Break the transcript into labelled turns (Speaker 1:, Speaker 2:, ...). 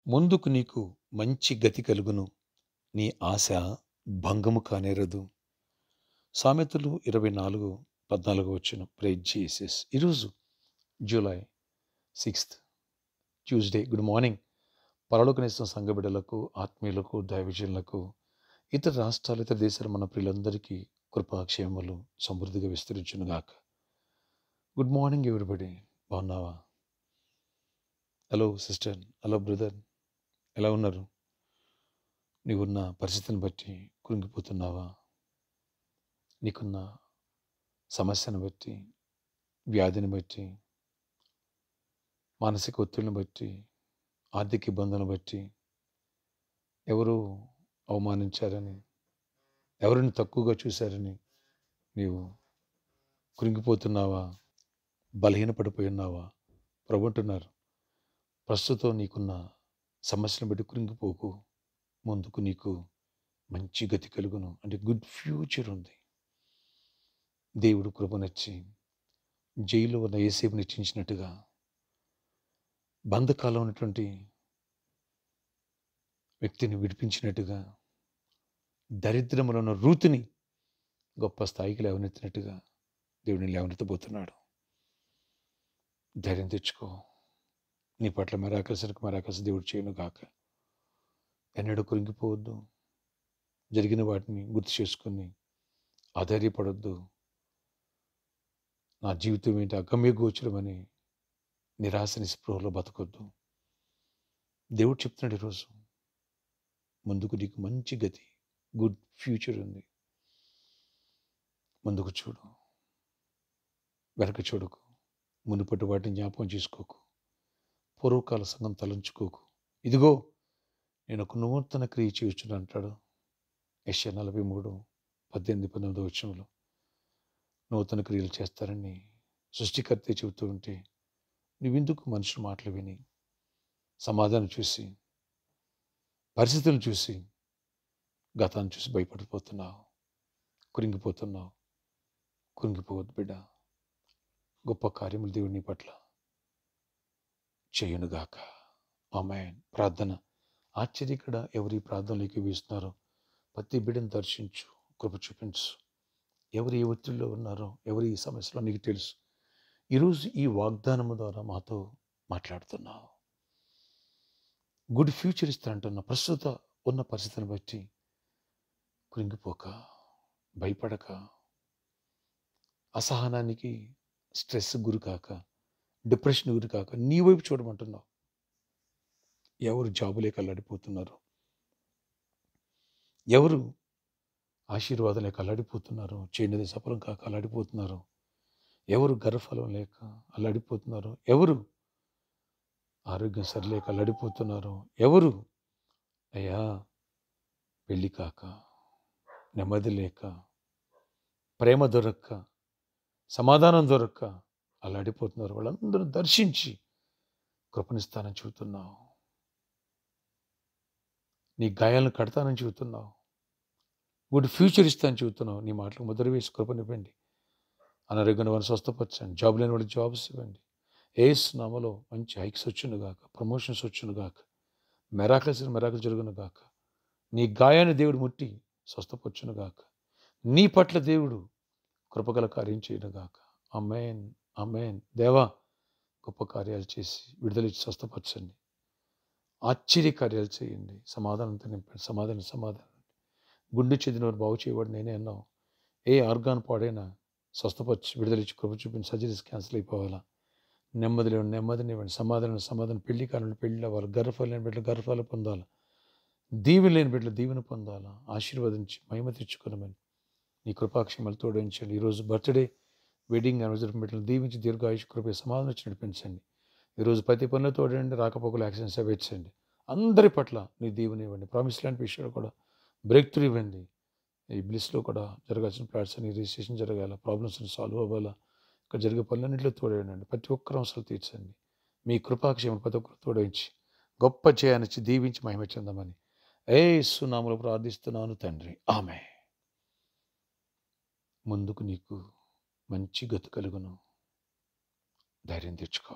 Speaker 1: ముందుకు నీకు మంచి గతి కలుగును. నీ ఆశ భంగము కానేరదు. సామెతలు 24:14 ప్రైజ్ జీసస్. ఈరోజు July 6th Tuesday. Good morning. పరలోకనిస్తున్న సంఘ బిడ్డలకు, ఆత్మీయులకు, దైవజనులకు, ఇతర రాష్ట్రాలు, ఇతర దేశాలు మన ప్రియులందరికీ కృపాక్షేమములు సమృద్ధిగా విస్తరించునుగాక. Good morning everybody. బాగున్నావా? హలో సిస్టర్, హలో బ్రదర్, ఎలా ఉన్నారు? నీవున్న పరిస్థితిని బట్టి కృంగిపోతున్నావా? నీకున్న సమస్యను బట్టి, వ్యాధిని బట్టి, మానసిక ఒత్తిడిని బట్టి, ఆర్థిక ఇబ్బందులను బట్టి, ఎవరు అవమానించారని, ఎవరిని తక్కువగా చూశారని నీవు కృంగిపోతున్నావా? బలహీనపడిపోయి ఉన్నావా? ప్రభు అంటున్నారు, ప్రస్తుతం నీకున్న సమస్యను బట్టి కృంగిపోకు. ముందుకు నీకు మంచి గతి కలుగును. అంటే గుడ్ ఫ్యూచర్ ఉంది. దేవుడు కృపనొచ్చి జైల్లో ఉన్న యేసేపుని హెచ్చించినట్టుగా, బంధకాలం ఉన్నటువంటి వ్యక్తిని విడిపించినట్టుగా, దరిద్రములో ఉన్న రూతుని గొప్ప స్థాయికి లేవనెత్తినట్టుగా దేవుడిని లేవనెత్తబోతున్నాడు. ధైర్యం తెచ్చుకో. నీ పట్ల మెరాకల్స్ దేవుడు చేయను గాక. ఎన్నడూ కృంగిపోవద్దు. జరిగిన వాటిని గుర్తు చేసుకొని ఆధైర్యపడొద్దు. నా జీవితం ఏంటి అగమ్య గోచరమని నిరాశ నిస్పృహలో బతకొద్దు. దేవుడు చెప్తున్నాడు ఈరోజు, ముందుకు నీకు మంచి గతి, గుడ్ ఫ్యూచర్ ఉంది. ముందుకు చూడు, వెనక చూడకు. మునుపటి వాటిని జ్ఞాపకం చేసుకోకు. పూర్వకాల సంఘం తలంచుకోకు. ఇదిగో నేను ఒక నూతన క్రియ చేయొచ్చును అంటాడు యెషయా 43:18-19 నూతన క్రియలు చేస్తారని సృష్టికర్తే చెబుతూ ఉంటే, నువ్వెందుకు మనుషుల మాటలు విని, సమాధానం చూసి, పరిస్థితులను చూసి, గతాన్ని చూసి భయపడిపోతున్నావు, కృంగిపోతున్నావు? కృంగిపోవద్దు బిడ్డ. గొప్ప కార్యములు దేవుడు నీ పట్ల చేయునుగాక. ఆమేన్. ప్రార్థన. ఆశ్చర్యకర ఎవరి ప్రార్థనలోకి వీస్తున్నారో ప్రతి బిడ్డను దర్శించు, కృప చూపించు. ఎవరు ఏ ఒత్తిడిలో ఉన్నారో, ఎవరు ఈ సమస్యలో నీకు తెలుసు. ఈరోజు ఈ వాగ్దానము ద్వారా మాతో మాట్లాడుతున్నావు. గుడ్ ఫ్యూచర్ ఇస్తానంటున్నా. ప్రస్తుత ఉన్న పరిస్థితిని బట్టి కృంగిపోక, భయపడక, అసహనానికి, స్ట్రెస్ గురి కాక, డిప్రెషన్ గురి కాక నీ వైపు చూడమంటున్నావు. ఎవరు జాబులేక అల్లాడిపోతున్నారు, ఎవరు ఆశీర్వాదాలేక అల్లాడిపోతున్నారు, చేయనిది సఫలం కాక అల్లాడిపోతున్నారు, ఎవరు గర్భఫలం లేక అల్లాడిపోతున్నారు, ఎవరు ఆరోగ్యం సరిలేక అల్లాడిపోతున్నారు, ఎవరు అయ్యా పెళ్ళి కాక, నెమ్మది లేక, ప్రేమ దొరక్క, సమాధానం దొరక్క అల్లాడిపోతున్నారు. వాళ్ళందరూ దర్శించి కృపనిస్తానని చెబుతున్నావు. నీ గాయాలను కడతానని చెబుతున్నావు. గుడ్ ఫ్యూచర్ ఇస్తానని చెబుతున్నావు. నీ మాటలకు ముద్ర వేసి కృపనివ్వండి. అనారోగ్యాన్ని వారిని స్వస్థపరచండి. జాబ్ లేని వాళ్ళకి జాబ్స్ ఇవ్వండి. యేసు నామములో మంచి హైక్స్ వచ్చును గాక, ప్రమోషన్స్ వచ్చును గాక, మెరాకిల్స్ జరుగును గాక. నీ గాయాన్ని దేవుడు ముట్టి స్వస్థపరచును గాక. నీ పట్ల దేవుడు కృపగల కార్యం చేయను గాక. ఆమేన్, ఆమేన్. దేవా, గొప్ప కార్యాలు చేసి విడుదలిచ్చి స్వస్థపరచండి. ఆశ్చర్య కార్యాలు చేయండి. సమాధానంతో నింపండి. సమాధానం. గుండె చెందినవారు బాగు చేయవాడు నేనే అన్నావు. ఏ ఆర్గాన్ పాడైనా స్వస్థపరిచి విడుదలిచ్చి కృప చూపించి సర్జరీస్ క్యాన్సిల్ అయిపోవాలా. నెమ్మదినివ్వండి. సమాధానం. పెళ్లి కాలంలో పెళ్ళి అవ్వాలి. గర్భఫలం లేని బిడ్డలు గర్భఫలం పొందాలి. దీవెన లేని బిడ్డలు దీవెన పొందాలా. ఆశీర్వదించి మహిమ తెచ్చుకోనమని నీ కృపాక్షేమాలు తోడించండి. ఈరోజు బర్త్డే, వెడ్డింగ్ యానివర్సరీ బిడ్డలు దీవించి దీర్ఘాయుష్ కృప సమాధానం వచ్చి నడిపించండి. ఈరోజు ప్రతి పనులు తోడండి. రాకపోకలు యాక్సిడెంట్స్ అవేర్చండి. అందరి పట్ల నీ దీవెన ఇవ్వండి. ప్రామిస్ లాంటి విషయాలు కూడా బ్రేక్ త్రూ ఇవ్వండి. ఈ బ్లిస్లో కూడా జరగాల్సిన ప్లాట్స్ అని రిజిస్ట్రేషన్ జరగాల, ప్రాబ్లమ్స్ సాల్వ్ అవ్వాలా. ఇక్కడ జరిగే పనులన్నింటిలో తోడేయండి. ప్రతి ఒక్కరు అవసరాలు తీర్చండి. మీ కృపాక్షేమం ప్రతి ఒక్కరు తోడించి గొప్ప చేయనిచ్చి దీవించి మహిమ చెందమని యేసు నామములో ప్రార్థిస్తున్నాను తండ్రి. ఆమేన్. ముందుకు నీకు మంచి గతి కలుగును. ధైర్యం తెచ్చుకో.